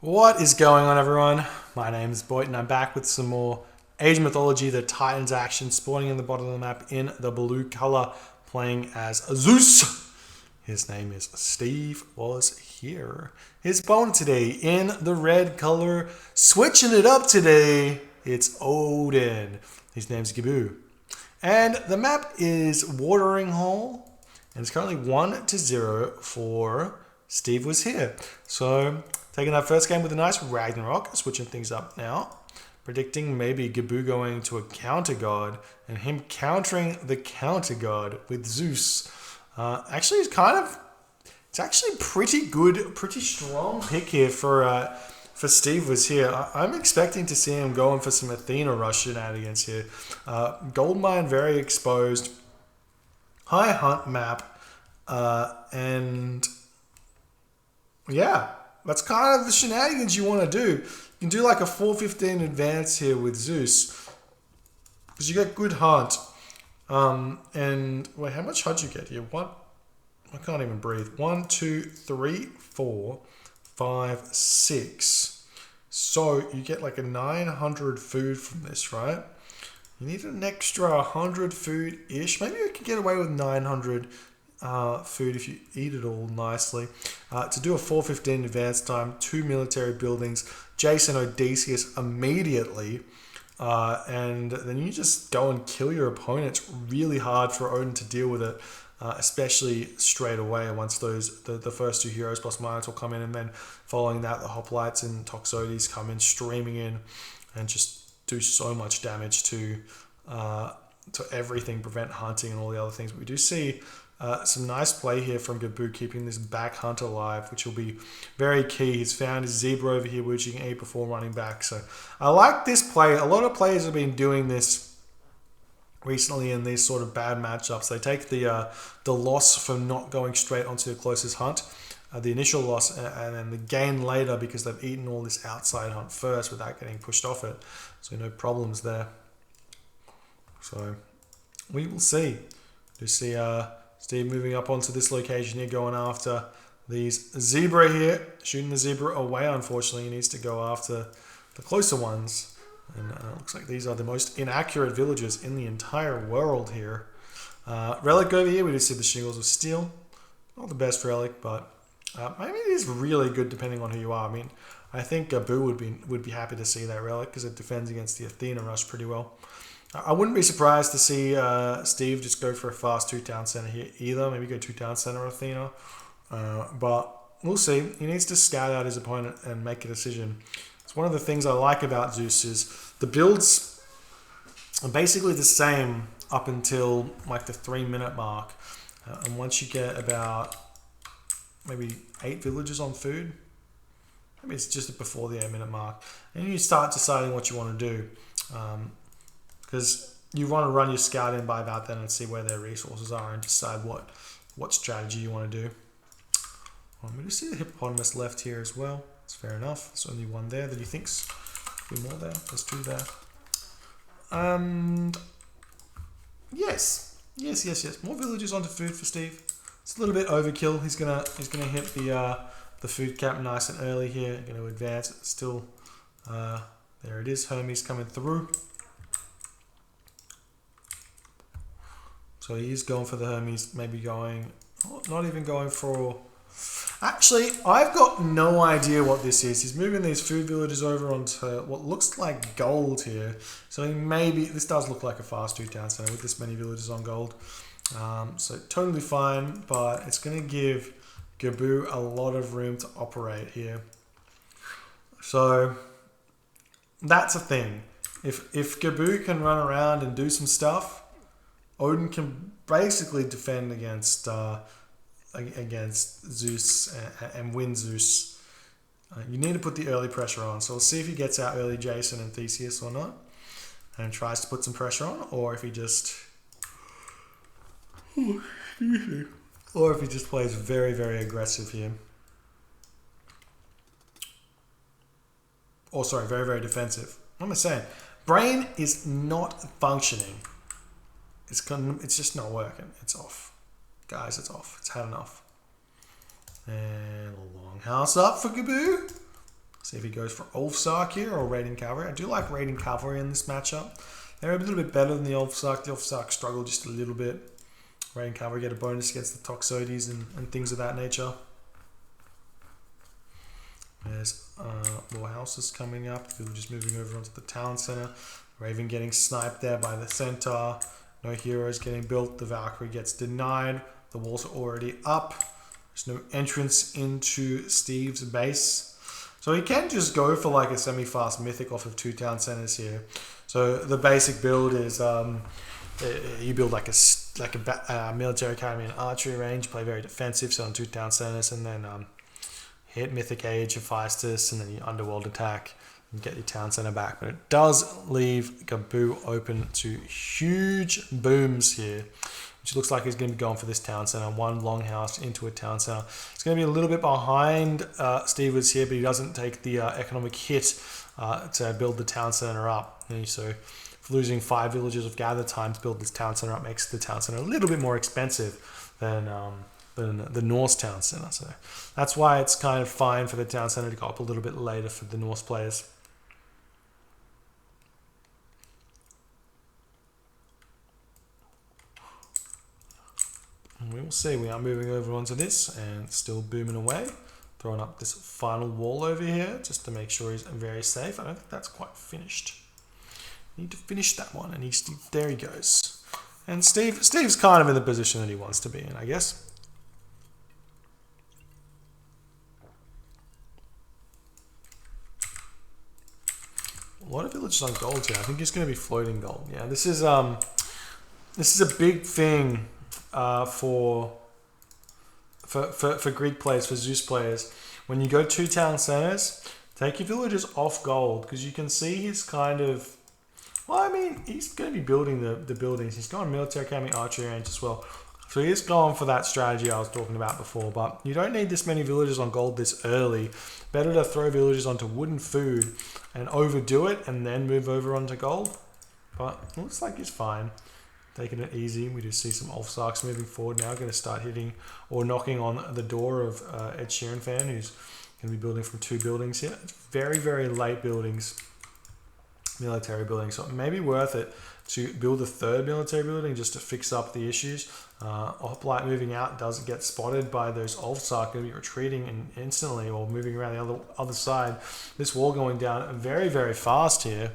What is going on, everyone? My name is Boyd and I'm back with some more Age Mythology, the Titans action, spawning in the bottom of the map in the blue color, playing as Zeus. His name is SteveWasHere. His opponent today in the red color, switching it up today, it's Odin. His name's Gaboo. And the map is Watering Hole, and it's currently 1-0 for SteveWasHere. So, taking that first game with a nice Ragnarok, switching things up now. Predicting maybe Gaboo going to a counter god and him countering the counter god with Zeus. Actually, it's actually pretty good, pretty strong pick here for SteveWasHere. I'm expecting to see him going for some Athena rush shenanigans here. Gold mine very exposed, high hunt map, and yeah. That's kind of the shenanigans you want to do. You can do like a 4-15 advance here with Zeus, because you get good hunt. And wait, how much hunt you get here? What? I can't even breathe. 1, 2, 3, 4, 5, 6. So you get like a 900 food from this, right? You need an extra 100 food-ish. Maybe you can get away with 900 food if you eat it all nicely. To do a 4-15 advance time, 2 military buildings, Jason Odysseus immediately, and then you just go and kill your opponent. It's really hard for Odin to deal with it, especially straight away once the first two heroes plus Minotaur come in, and then following that the Hoplites and Toxotes come in streaming in and just do so much damage to everything, prevent hunting and all the other things. But we do see some nice play here from Gaboo, keeping this back hunt alive, which will be very key. He's found his zebra over here, which he can eat before running back. So I like this play. A lot of players have been doing this recently in these sort of bad matchups. They take the loss from not going straight onto the closest hunt, the initial loss, and then the gain later because they've eaten all this outside hunt first without getting pushed off it. So no problems there. So we will see. You see Steve moving up onto this location here, going after these zebra here, shooting the zebra away. Unfortunately, he needs to go after the closer ones. And it looks like these are the most inaccurate villagers in the entire world here. Relic over here, we just see the shingles of steel. Not the best relic, but maybe it is really good depending on who you are. I mean, I think Gaboo would be happy to see that relic because it defends against the Athena rush pretty well. I wouldn't be surprised to see Steve just go for a fast 2 town center here either. Maybe go 2 town center Athena. But we'll see. He needs to scout out his opponent and make a decision. It's one of the things I like about Zeus is the builds are basically the same up until like the 3-minute mark. And once you get about maybe 8 villagers on food, maybe it's just before the 8-minute mark, and you start deciding what you want to do. Because you want to run your scout in by about then and see where their resources are and decide what strategy you want to do. We just see the hippopotamus left here as well. It's fair enough. There's only one there. That he thinks there'll be more there. There's 2 there. And yes. More villagers onto food for Steve. It's a little bit overkill. He's gonna hit the food cap nice and early here. Going to advance it. Still, there it is. Hermes coming through. So he's going for the Hermes, maybe going, not even going for... Actually, I've got no idea what this is. He's moving these food villages over onto what looks like gold here. So maybe, this does look like a fast 2 town center with this many villages on gold. So totally fine, but it's going to give Gaboo a lot of room to operate here. So that's a thing. If Gaboo can run around and do some stuff, Odin can basically defend against Zeus and win Zeus. You need to put the early pressure on. So we'll see if he gets out early Jason and Theseus or not, and tries to put some pressure on, or if he just plays very, very aggressive here. Or sorry, very, very defensive. What am I saying? Brain is not functioning. It's just not working. It's off. Guys, it's off. It's had enough. And a long house up for Gaboo. See if he goes for Ulfsark here or Raiding Cavalry. I do like Raiding Cavalry in this matchup. They're a little bit better than the Ulfsark. The Ulfsark struggle just a little bit. Raiding Cavalry get a bonus against the Toxotes and things of that nature. There's more houses coming up. Villagers moving over onto the town center. Raven getting sniped there by the centaur. No heroes getting built. The Valkyrie gets denied. The walls are already up. There's no entrance into Steve's base. So he can just go for like a semi-fast mythic off of 2 town centers here. So the basic build is you build like a military academy and archery range, play very defensive, so on 2 town centers, and then hit Mythic Age, Hephaestus, and then you underworld attack and get your town center back. But it does leave Gaboo open to huge booms here, which looks like he's going to be going for this town center. 1 longhouse into a town center. It's going to be a little bit behind SteveWasHere, but he doesn't take the economic hit to build the town center up. And so losing 5 villages of gather time to build this town center up makes the town center a little bit more expensive than the Norse town center. So that's why it's kind of fine for the town center to go up a little bit later for the Norse players. And we will see. We are moving over onto this and still booming away. Throwing up this final wall over here just to make sure he's very safe. I don't think that's quite finished. Need to finish that one. And there he goes. And Steve's kind of in the position that he wants to be in, I guess. A lot of villages on gold here. I think it's going to be floating gold. Yeah, this is a big thing for Greek players, for Zeus players. When you go 2 town centers, take your villagers off gold, because you can see he's kind of, well, I mean, he's going to be building the buildings. He's going military academy, archery range as well. So he is going for that strategy I was talking about before, but you don't need this many villagers on gold this early. Better to throw villagers onto wooden food and overdo it and then move over onto gold. But it looks like he's fine. Taking it easy. We do see some Ulfsarks moving forward now. Going to start hitting or knocking on the door of Ed Sheeran fan, who's going to be building from 2 buildings here. It's very, very late buildings, military buildings. So it may be worth it to build a 3rd military building just to fix up the issues. Hoplite moving out doesn't get spotted by those Ulfsark, going to be retreating instantly or moving around the other side. This wall going down very, very fast here.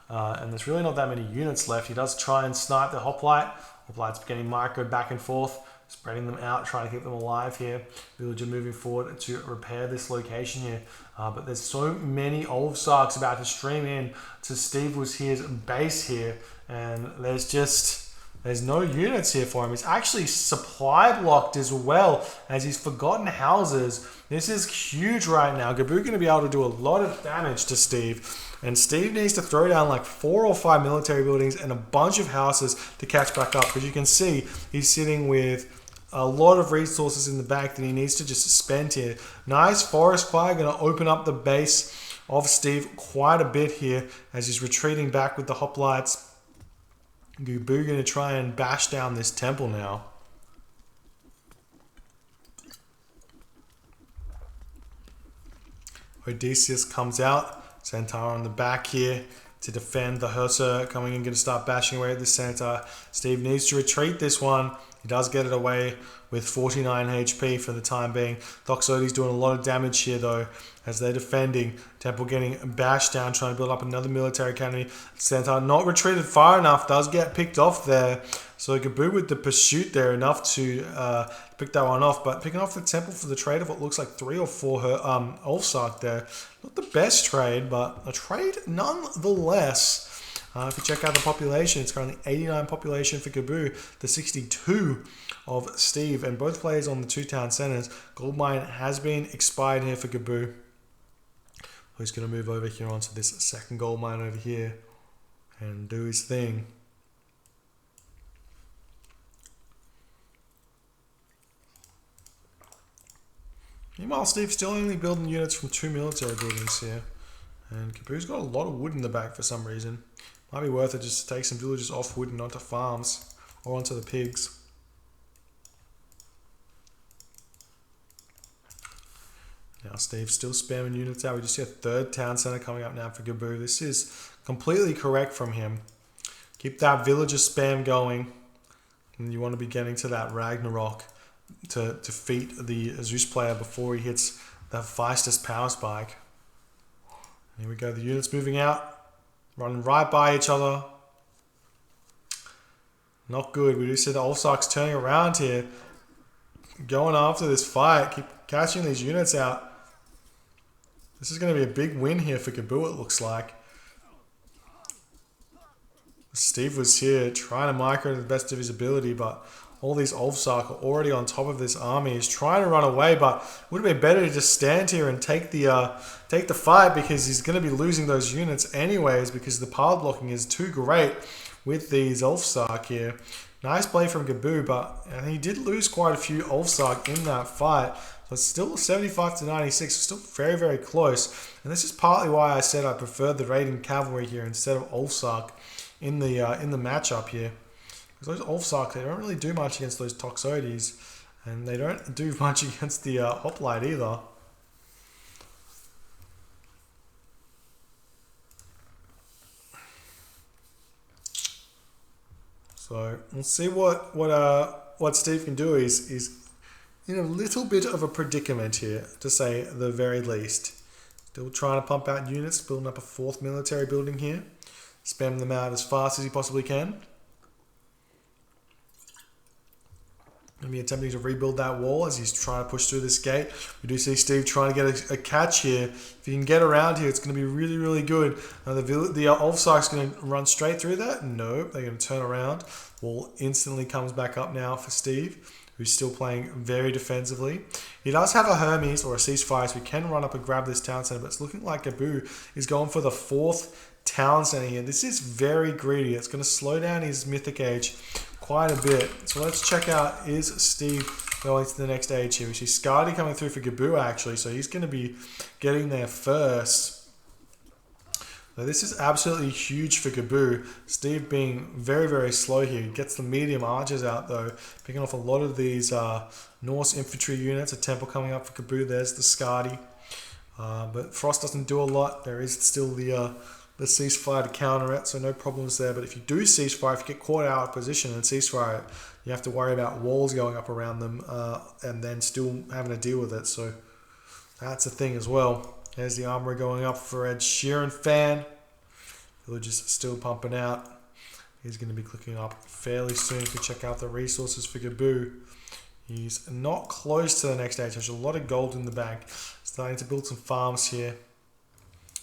And there's really not that many units left. He does try and snipe the Hoplite. Hoplite's getting microed back and forth, spreading them out, trying to keep them alive here. Villager moving forward to repair this location here. But there's so many Ulfsarks about to stream in to SteveWasHere's base here. And there's no units here for him. He's actually supply blocked as well, as he's forgotten houses. This is huge right now. Gaboo going to be able to do a lot of damage to Steve. And Steve needs to throw down like 4 or 5 military buildings and a bunch of houses to catch back up. Because you can see he's sitting with a lot of resources in the back that he needs to just spend here. Nice forest fire, going to open up the base of Steve quite a bit here as he's retreating back with the hoplites. Gaboo going to try and bash down this temple now. Odysseus comes out. Centaur on the back here to defend the Hussar coming in, going to start bashing away at the Centaur. Steve needs to retreat this one. He does get it away with 49 HP for the time being. Toxotes doing a lot of damage here though as they're defending. Temple getting bashed down, trying to build up another military academy. Centaur not retreated far enough, does get picked off there. So Gaboo with the pursuit there, enough to pick that one off. But picking off the temple for the trade of what looks like 3 or 4 Ulfsark there. Not the best trade, but a trade nonetheless. If you check out the population, it's currently 89 population for Gaboo, the 62 of Steve, and both players on the 2 town centers. Gold mine has been expired here for Gaboo. He's going to move over here onto this 2nd gold mine over here and do his thing. Meanwhile, Steve's still only building units from 2 military buildings here. And Gaboo's got a lot of wood in the back for some reason. Might be worth it just to take some villages off wood and onto farms or onto the pigs. Now Steve's still spamming units out. We just see a third town center coming up now for Gaboo. This is completely correct from him. Keep that villager spam going. And you want to be getting to that Ragnarok to defeat the Zeus player before he hits the fastest power spike. Here we go, the units moving out, running right by each other. Not good. We do see the Ulfsarks turning around here, going after this fight, keep catching these units out. This is going to be a big win here for Gaboo, it looks like. SteveWasHere trying to micro to the best of his ability, but all these Ulfsark are already on top of this army. He's trying to run away, but it would have been better to just stand here and take the fight, because he's going to be losing those units anyways, because the pile blocking is too great with these Ulfsark here. Nice play from Gaboo, but he did lose quite a few Ulfsark in that fight. So it's still 75 to 96, still very, very close. And this is partly why I said I preferred the Raiden Cavalry here instead of Ulfsark in the matchup here. Because those Ulfsark, they don't really do much against those Toxotes, and they don't do much against the Hoplite either. So we'll see what Steve can do. Is in a little bit of a predicament here, to say the very least. Still trying to pump out units, building up a fourth military building here. Spam them out as fast as he possibly can. Going to be attempting to rebuild that wall as he's trying to push through this gate. We do see Steve trying to get a catch here. If he can get around here, it's going to be really, really good. The Ulfsark's going to run straight through that. Nope, they're going to turn around. Wall instantly comes back up now for Steve, who's still playing very defensively. He does have a Hermes or a ceasefire, so we can run up and grab this town center, but it's looking like Gaboo is going for the fourth town center here. This is very greedy. It's going to slow down his mythic age quite a bit. So let's check out, is Steve going to the next age here? We see Skadi coming through for Gaboo actually, so he's going to be getting there first. Now this is absolutely huge for Gaboo. Steve being very, very slow here. He gets the medium archers out though, picking off a lot of these Norse infantry units. A temple coming up for Gaboo. There's the Skadi. But Frost doesn't do a lot. There is still the ceasefire to counter it, so no problems there. But if you do ceasefire, if you get caught out of position and ceasefire, you have to worry about walls going up around them and then still having to deal with it. So that's a thing as well. There's the armory going up for Ed Sheeran fan. Villagers still pumping out. He's going to be clicking up fairly soon to check out the resources for Gaboo. He's not close to the next stage. There's a lot of gold in the bank. Starting to build some farms here.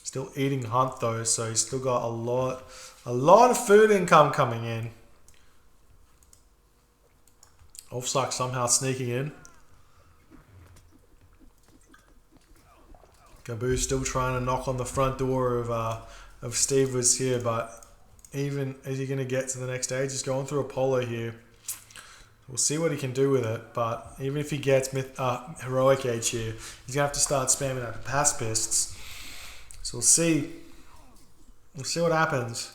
Still eating hunt though, so he's still got a lot of food income coming in. Ulfsark somehow sneaking in. Gaboo's still trying to knock on the front door of SteveWasHere, but even is he going to get to the next stage? He's going through Apollo here. We'll see what he can do with it, but even if he gets heroic age here, he's going to have to start spamming out the pacifists. So we'll see. We'll see what happens.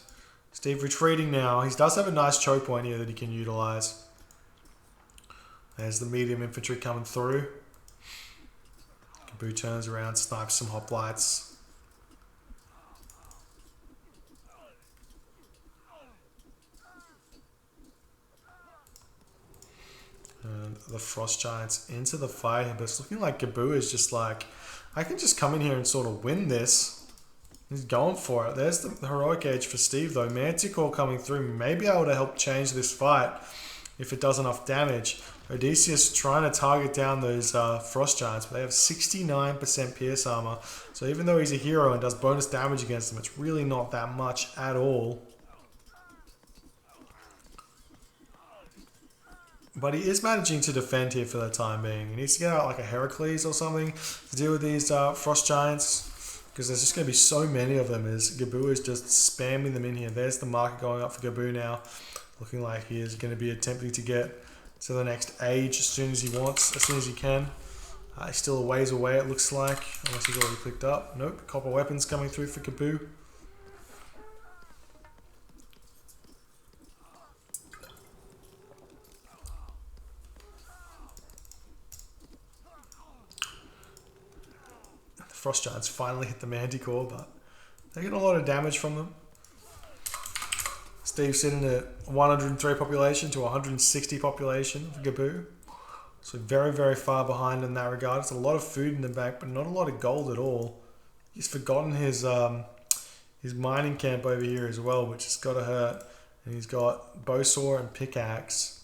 Steve retreating now. He does have a nice choke point here that he can utilize. There's the medium infantry coming through. Gaboo turns around, snipes some hoplites. And the frost giants into the fight, but it's looking like Gaboo is just like, I can just come in here and sort of win this. He's going for it. There's the heroic age for Steve though. Manticore coming through, may be able to help change this fight if it does enough damage. Odysseus trying to target down those frost giants, but they have 69% pierce armor. So even though he's a hero and does bonus damage against them, it's really not that much at all. But he is managing to defend here for the time being. He needs to get out like a Heracles or something to deal with these frost giants, because there's just going to be so many of them as Gaboo is just spamming them in here. There's the market going up for Gaboo now. Looking like he is going to be attempting to get to the next age as soon as he wants, as soon as he can. He's still a ways away it looks like, unless he's already clicked up. Nope, copper weapons coming through for Gaboo. Frost Giants finally hit the Manticore, but they get a lot of damage from them. Steve's sitting at 103 population to 160 population for Gaboo. So very, very far behind in that regard. It's a lot of food in the bank, but not a lot of gold at all. He's forgotten his mining camp over here as well, which has got to hurt. And he's got bow saw and pickaxe.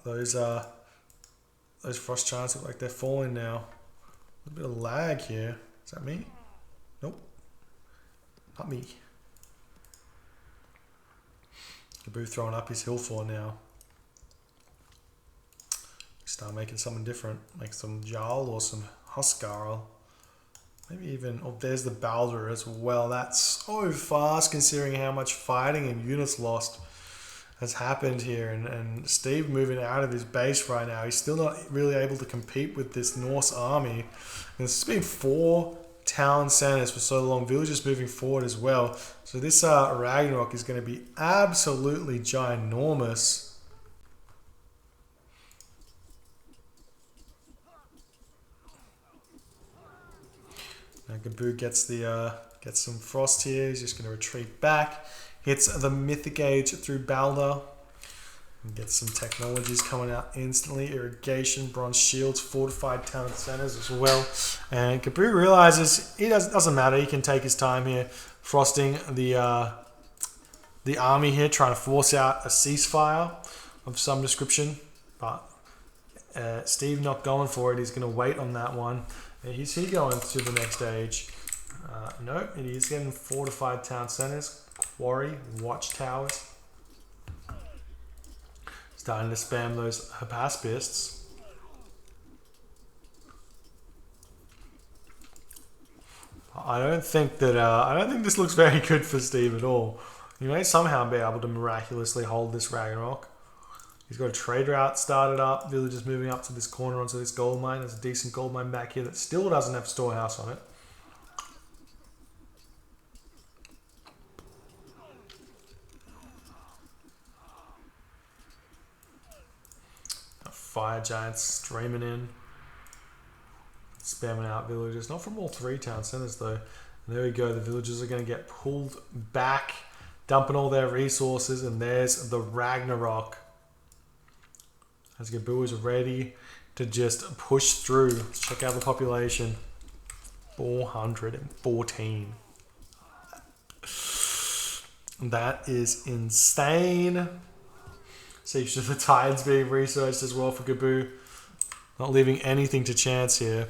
Those Frost Giants look like they're falling now. A bit of lag here. Is that me? Nope. Not me. Gaboo throwing up his hill for now. Start making something different. Make some Jarl or some Huskarl. Maybe even, oh, there's the Baldur as well. That's so fast considering how much fighting and units lost has happened here. And Steve moving out of his base right now. He's still not really able to compete with this Norse army. And it's been 4 town centers for so long. Villagers moving forward as well. So this Ragnarok is going to be absolutely ginormous. Now Gaboo gets gets some frost here. He's just going to retreat back. Hits the Mythic Age through Baldur. And gets some technologies coming out instantly. Irrigation, bronze shields, fortified town centers as well. And Gaboo realizes it doesn't matter. He can take his time here, frosting the army here, trying to force out a ceasefire of some description. But Steve not going for it. He's going to wait on that one. Is he going to the next stage? Nope, he's getting fortified town centers, quarry, watchtowers. Starting to spam those Hapaspists. I don't think this looks very good for Steve at all. He may somehow be able to miraculously hold this Ragnarok. He's got a trade route started up. Villagers moving up to this corner onto this gold mine. There's a decent gold mine back here that still doesn't have storehouse on it. Fire giants streaming in. Spamming out villagers. Not from all 3 town centers though. And there we go. The villagers are going to get pulled back. Dumping all their resources. And there's the Ragnarok. As Gaboo is ready to just push through. Let's check out the population. 414. That is insane. See, the Titans being researched as well for Gaboo. Not leaving anything to chance here.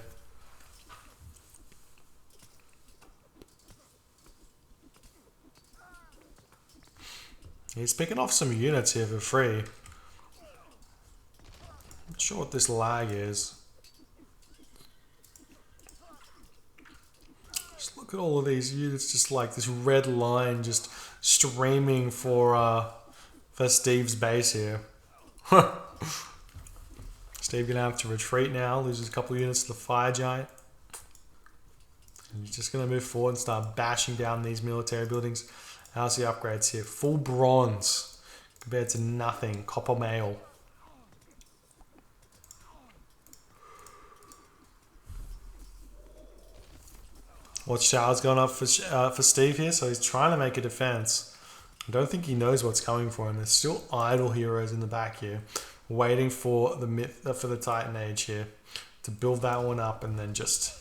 He's picking off some units here for free. Not sure what this lag is. Just look at all of these units, just like this red line just streaming for Steve's base here. Steve gonna have to retreat now, loses a couple of units to the fire giant. And he's just gonna move forward and start bashing down these military buildings. How's the upgrades here? Full bronze compared to nothing. Copper mail. Watchtower's gone up for Steve here, so he's trying to make a defense. I don't think he knows what's coming for him. There's still idle heroes in the back here, waiting for the Titan Age here to build that one up and then just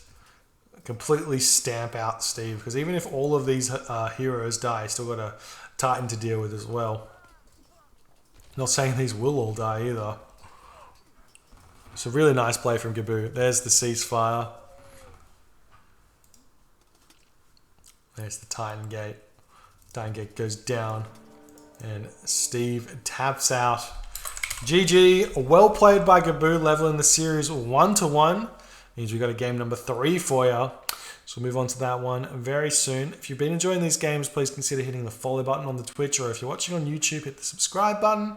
completely stamp out Steve. Because even if all of these heroes die, he's still got a Titan to deal with as well. Not saying these will all die either. It's a really nice play from Gaboo. There's the ceasefire. There's the Titan Gate. Titan Gate goes down. And Steve taps out. GG. Well played by Gaboo, leveling the series 1-1. Means we've got a game number 3 for you. So we'll move on to that one very soon. If you've been enjoying these games, please consider hitting the follow button on the Twitch, or if you're watching on YouTube, hit the subscribe button.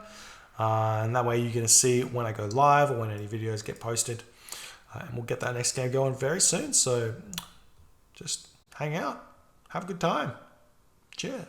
And that way you're going to see when I go live or when any videos get posted. And we'll get that next game going very soon. So just hang out. Have a good time. Cheers.